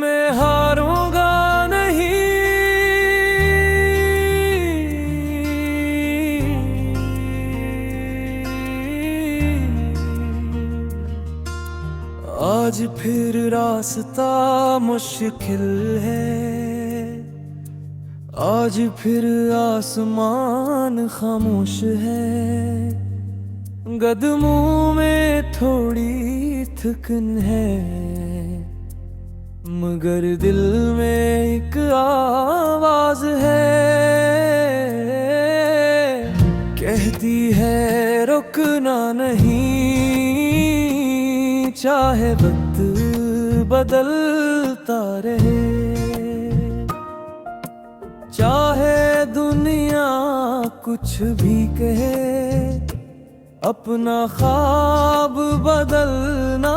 मैं हारूंगा नहीं, आज फिर रास्ता मुश्किल है, आज फिर आसमान खामोश है, कदमों में थोड़ी थकन है, मगर दिल में एक आवाज है, कहती है रुकना नहीं, चाहे वक्त बदलता रहे, चाहे दुनिया कुछ भी कहे, अपना ख्वाब बदलना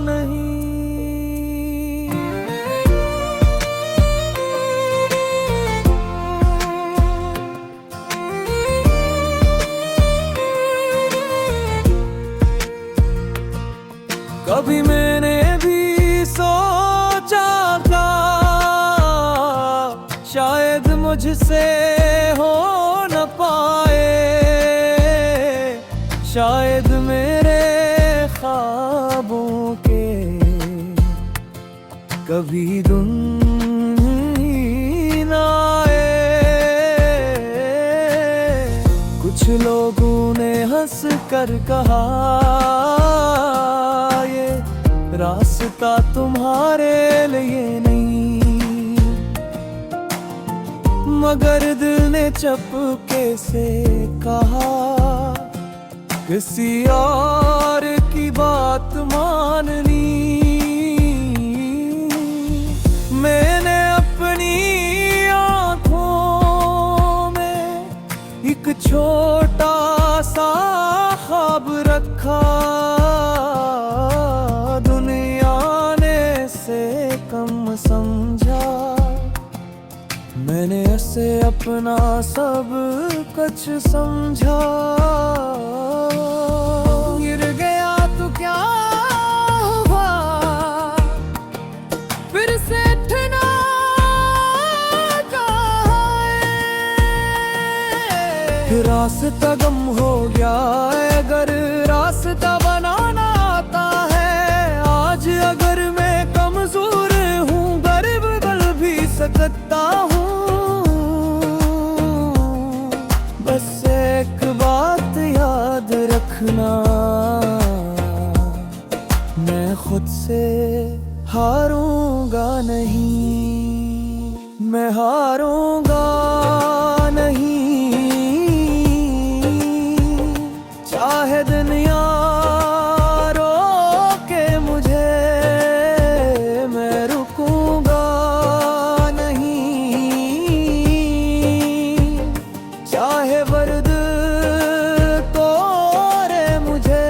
नहीं। कभी मैंने भी सोचा था शायद मुझसे हो न पाए, शायद मेरे ख्वाबों के कभी दिन ही न आए। कुछ लोगों ने हंस कर कहा ये रास्ता तुम्हारे लिए नहीं, मगर दिल ने चुपके से कहा किसी और की बात मान ली। मैंने अपनी आँखों में एक छोटा सा ख्वाब रखा, दुनिया ने से कम समझा, मैंने ऐसे अपना सब कुछ समझा। गिर गया तो क्या हुआ, फिर से उठना कहाँ है। रास्ता गम हो गया है, अगर रास्ता बनाना आता है। आज अगर मैं कमजोर हूँ, गरीब बल भी सकता हूँ, बस एक बात याद रखना, मैं खुद से हारूंगा नहीं, मैं हारूंगा नहीं, चाहे दुनिया रोके मुझे, मैं रुकूंगा नहीं, चाहे बर्द तोड़े मुझे,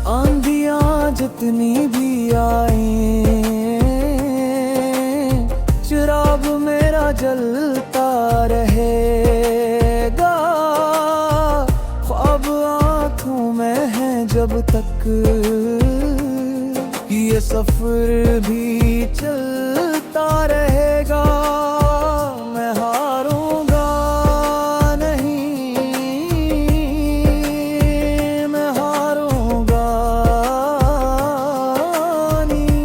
आंधियां जितनी भी आए, चिराग मेरा जलता रहेगा, ख्वाब आँखों में है जब तक, ये सफर भी चलता रहेगा। मैं हारूंगा नहीं, मैं हारूंगा नहीं।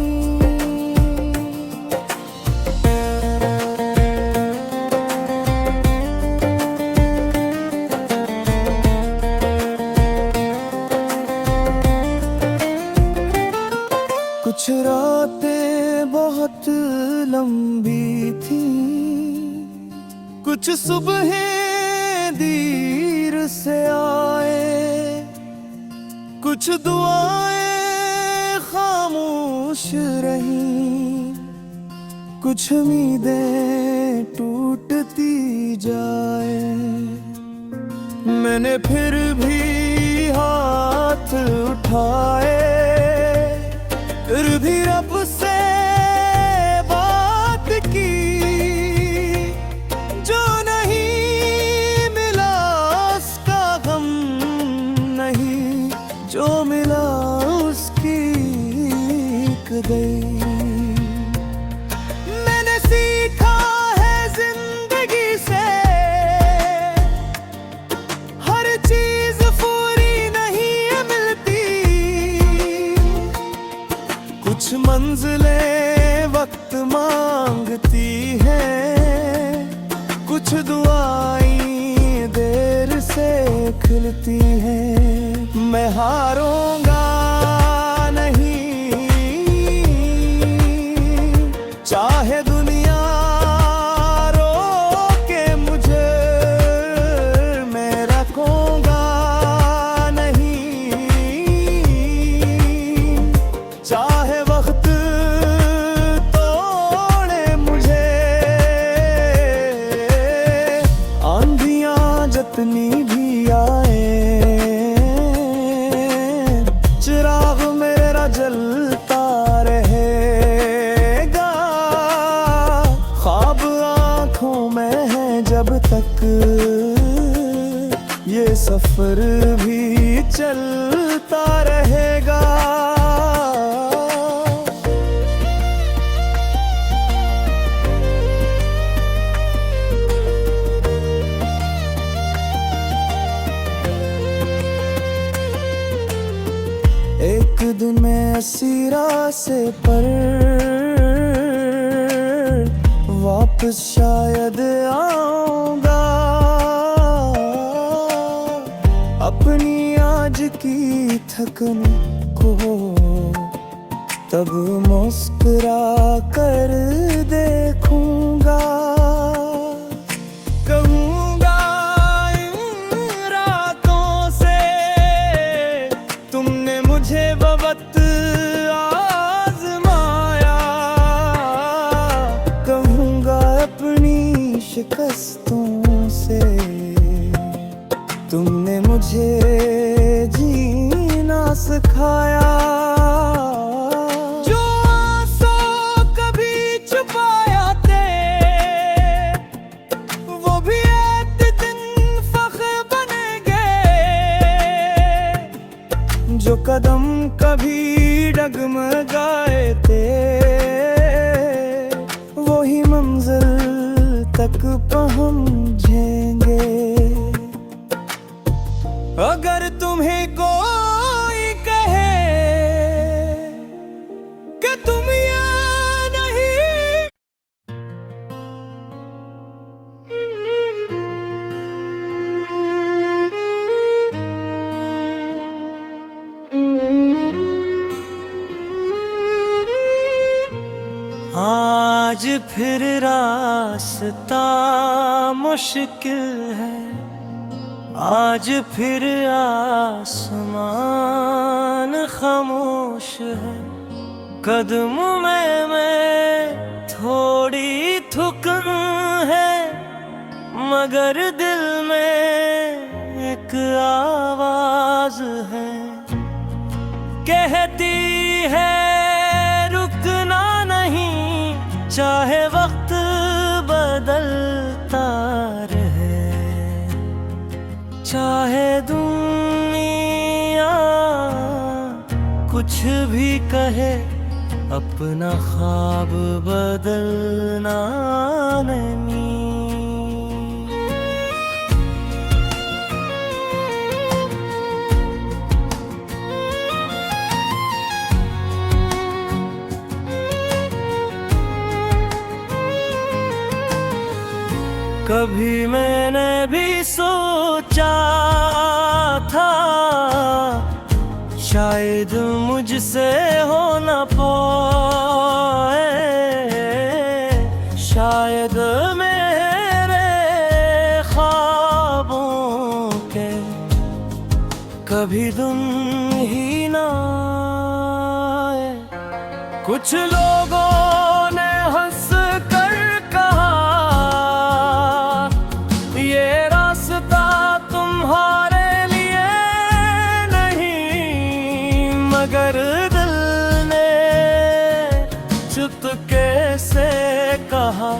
कुछ रातें बहुत लंबी थी, कुछ सुबहें देर से आए, कुछ दुआएं खामोश रहीं, कुछ उम्मीदें टूटती जाए। मैंने फिर भी हाथ उठाए, फिर भी रब से बात की, कुछ दुआएं देर से खिलती हैं, मैं हारूंगा नहीं, चाहे दुनिया रोके मुझे, मैं रखूंगा नहीं, चाहे वक्त तोड़े मुझे, आंधियां जितनी भी आए, चिराग मेरा जलता रहेगा, ख्वाब आंखों में है जब तक, ये सफर भी चलता रहेगा। एक दिन मैं सीरा से पर वापस शायद आऊंगा, अपनी आज की थकन को तब मुस्कुरा कर देखूंगा, कहूंगा इन रातों से तुमने मुझे वक्त आजमाया, कहूंगा अपनी शिकस्तों से तुमने मुझे जीना सिखाया, जो आंसू कभी छुपाया थे वो भी एक दिन फख्र बनेंगे, जो कदम कभी डगमगाए थे वही मंजिल तक पहुंचेंगे। अगर तुम्हें कोई कहे कि तुम यहाँ नहीं, आज फिर रास्ता मुश्किल है, आज फिर आसमान खामोश है, कदमों में थोड़ी थुकन है, मगर दिल में एक आवाज है, कहती है रुकना नहीं, चाहे वक्त बदलता रहे, चाहे दुनिया कुछ भी कहे, अपना ख्वाब बदलना नहीं। कभी मैंने भी सोचा था शायद मुझसे हो न पाए, शायद मेरे ख्वाबों के कभी दिन ही ना आए। कुछ लोगों ने हंस कर कहा ये रास्ता तुम्हारे लिए नहीं, मगर दिल ने चुपके से कहा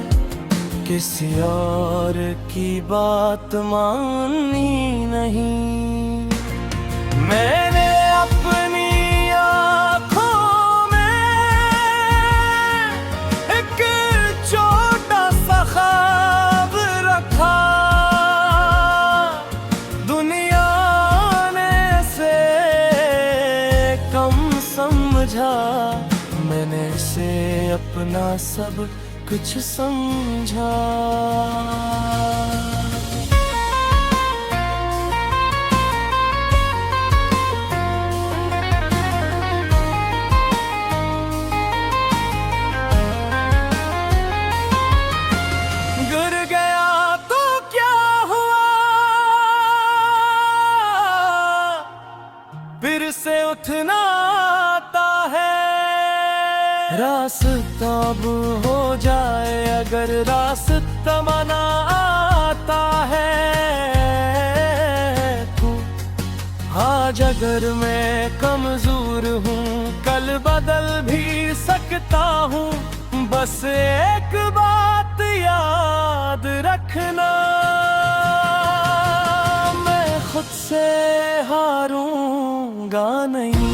किसी और की बात माननी नहीं। मैंने अपनी आँखों में एक छोटा सा ख्वाब रखा, दुनिया ने से कम समझा, मैंने से अपना सब कुछ समझा। अगर रास्ता बना आता है तू। आज अगर मैं कमजोर हूँ, कल बदल भी सकता हूँ। बस एक बात याद रखना, मैं खुद से हारूंगा नहीं।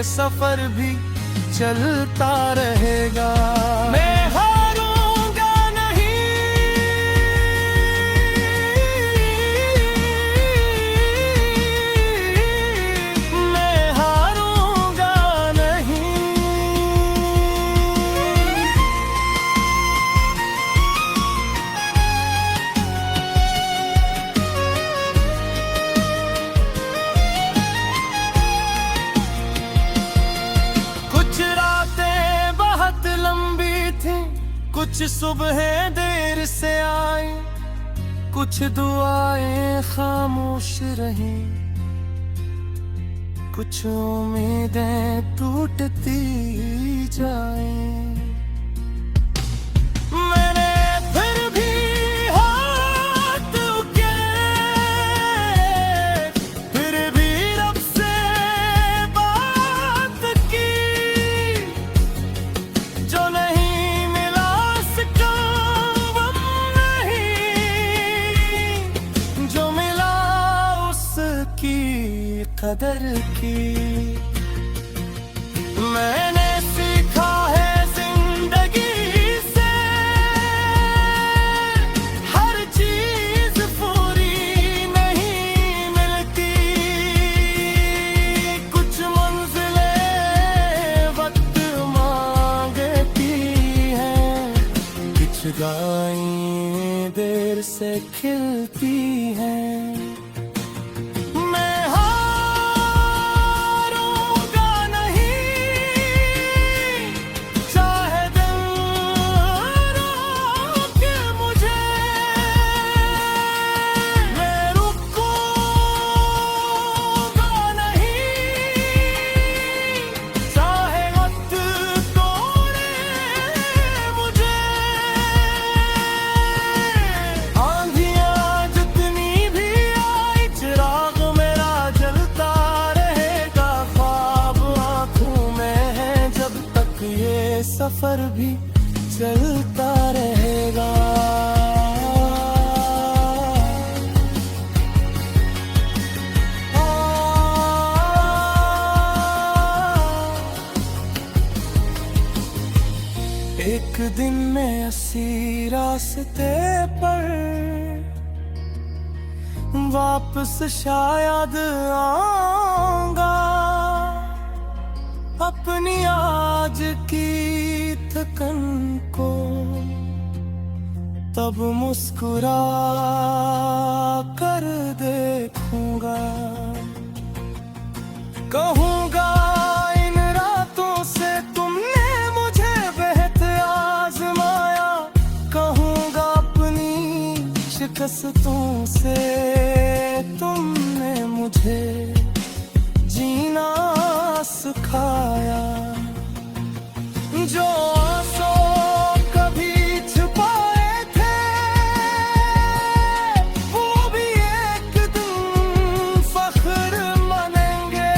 सफर भी चलता रहेगा, मैं हारूंगा नहीं। मैं हारूंगा नहीं। कुछ सुबहें देर से आई, कुछ दुआएं खामोश रहीं, कुछ उम्मीदें टूटती जाएं। मैंने फिर भी हाथ उठाए, फिर भी रब से बात की। जो नहीं कदर की, मैंने सीखा है जिंदगी से। हर चीज पूरी नहीं मिलती, कुछ मंजिलें वक्त मांगती हैं, कुछ गायें देर से खिलती हैं। सफर भी चलता रहेगा। एक दिन मैं इसी रास्ते पर वापस शायद आऊंगा। अपनी आज की थकन को तब मुस्कुरा कर देखूंगा। कहूंगा इन रातों से तुमने मुझे बेहद आजमाया। कहूंगा अपनी शिकस्तों से तुमने मुझे जीना सिखाया। जो आंसू कभी छुपाए थे वो भी एक दिन फख्र मानेंगे।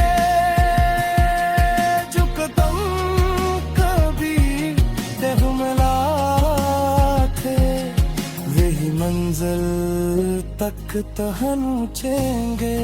जो कदम कभी डगमगा थे वही मंजिल तक पहुंचेंगे।